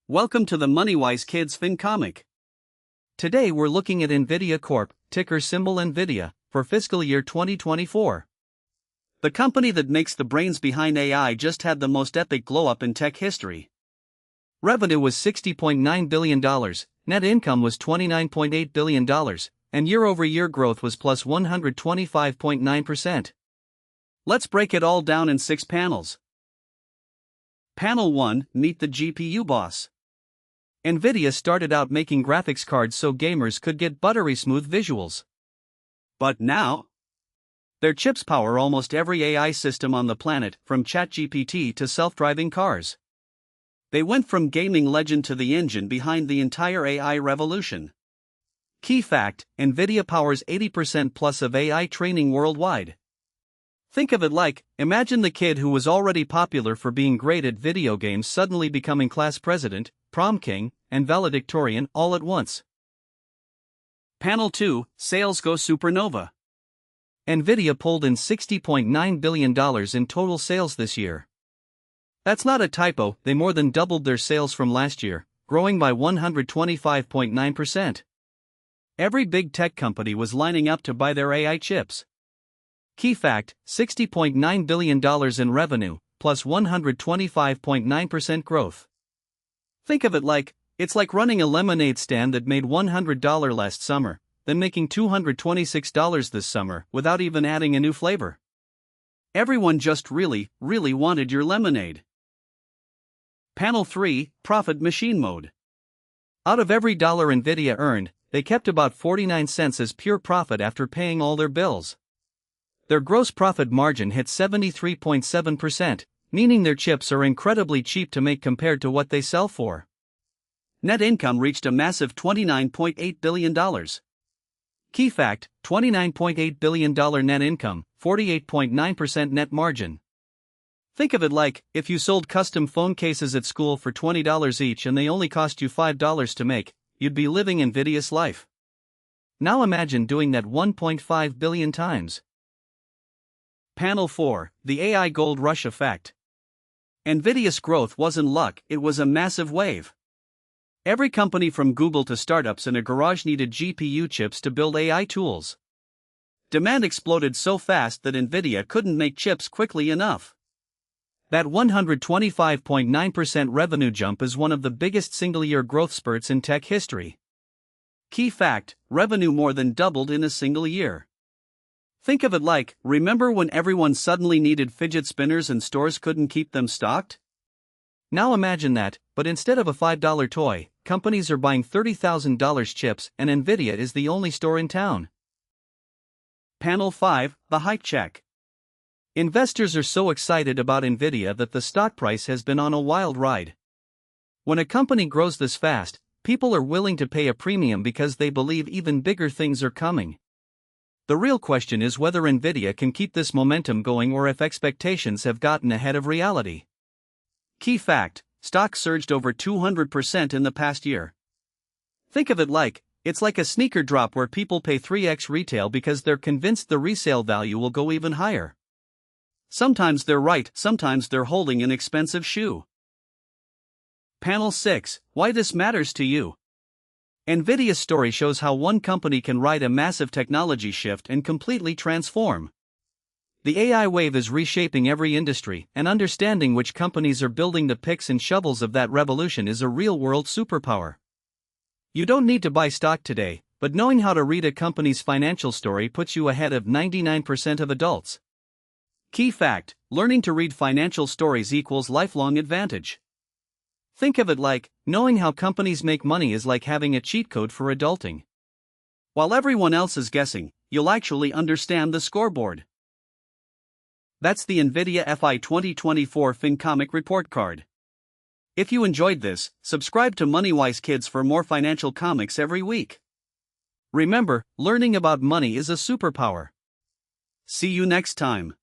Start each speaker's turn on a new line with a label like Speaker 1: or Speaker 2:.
Speaker 1: Welcome to the MoneyWise Kids FinComic.
Speaker 2: Today we're looking at NVIDIA Corp, ticker symbol NVIDIA, for fiscal year 2024.
Speaker 1: The company that makes the brains behind AI just had the most epic glow-up in tech history.
Speaker 2: Revenue was $60.9 billion, net income was $29.8 billion, and year-over-year growth was plus 125.9%.
Speaker 1: Let's break it all down in 6 panels. Panel 1, Meet the GPU Boss.
Speaker 2: NVIDIA started out making graphics cards so gamers could get buttery smooth visuals.
Speaker 1: But now, their chips power almost every AI system on the planet, from ChatGPT to self-driving cars. They went from gaming legend to the engine behind the entire AI revolution. Key fact: NVIDIA powers 80% plus of AI training worldwide. Think of it like, imagine the kid who was already popular for being great at video games suddenly becoming class president, prom king, and valedictorian all at once. Panel 2, Sales Go Supernova.
Speaker 2: NVIDIA pulled in $60.9 billion in total sales this year. That's not a typo, they more than doubled their sales from last year, growing by 125.9%. Every big tech company was lining up to buy their AI chips. Key fact: $60.9 billion in revenue, plus 125.9% growth. Think of it like, it's like running a lemonade stand that made $100 last summer, then making $226 this summer without even adding a new flavor. Everyone just really wanted your lemonade. Panel 3, Profit Machine Mode. Out of every dollar NVIDIA earned, they kept about 49 cents as pure profit after paying all their bills. Their gross profit margin hit 73.7%, meaning their chips are incredibly cheap to make compared to what they sell for.
Speaker 1: Net income reached a massive $29.8 billion.
Speaker 2: Key fact: $29.8 billion net income, 48.9% net margin. Think of it like, if you sold custom phone cases at school for $20 each and they only cost you $5 to make, you'd be living NVIDIA's life. Now imagine doing that 1.5 billion times.
Speaker 1: Panel 4, The AI Gold Rush Effect. NVIDIA's growth wasn't luck, it was a massive wave. Every company from Google to startups in a garage needed GPU chips to build AI tools. Demand exploded so fast that NVIDIA couldn't make chips quickly enough.
Speaker 2: That 125.9% revenue jump is one of the biggest single-year growth spurts in tech history.
Speaker 1: Key fact: revenue more than doubled in a single year. Think of it like, remember when everyone suddenly needed fidget spinners and stores couldn't keep them stocked?
Speaker 2: Now imagine that, but instead of a $5 toy, companies are buying $30,000 chips and NVIDIA is the only store in town.
Speaker 1: Panel 5, The Hype Check.
Speaker 2: Investors are so excited about NVIDIA that the stock price has been on a wild ride. When a company grows this fast, people are willing to pay a premium because they believe even bigger things are coming. The real question is whether NVIDIA can keep this momentum going or if expectations have gotten ahead of reality.
Speaker 1: Key fact: stock surged over 200% in the past year. Think of it like, it's like a sneaker drop where people pay 3x retail because they're convinced the resale value will go even higher. Sometimes they're right, sometimes they're holding an expensive shoe. Panel 6, Why This Matters to You. NVIDIA's story shows how one company can ride a massive technology shift and completely transform. The AI wave is reshaping every industry, and understanding which companies are building the picks and shovels of that revolution is a real-world superpower. You don't need to buy stock today, but knowing how to read a company's financial story puts you ahead of 99% of adults. Key fact: learning to read financial stories equals lifelong advantage. Think of it like, knowing how companies make money is like having a cheat code for adulting. While everyone else is guessing, you'll actually understand the scoreboard. That's the NVIDIA FY2024 FinComic report card. If you enjoyed this, subscribe to MoneyWise Kids for more financial comics every week. Remember, learning about money is a superpower. See you next time.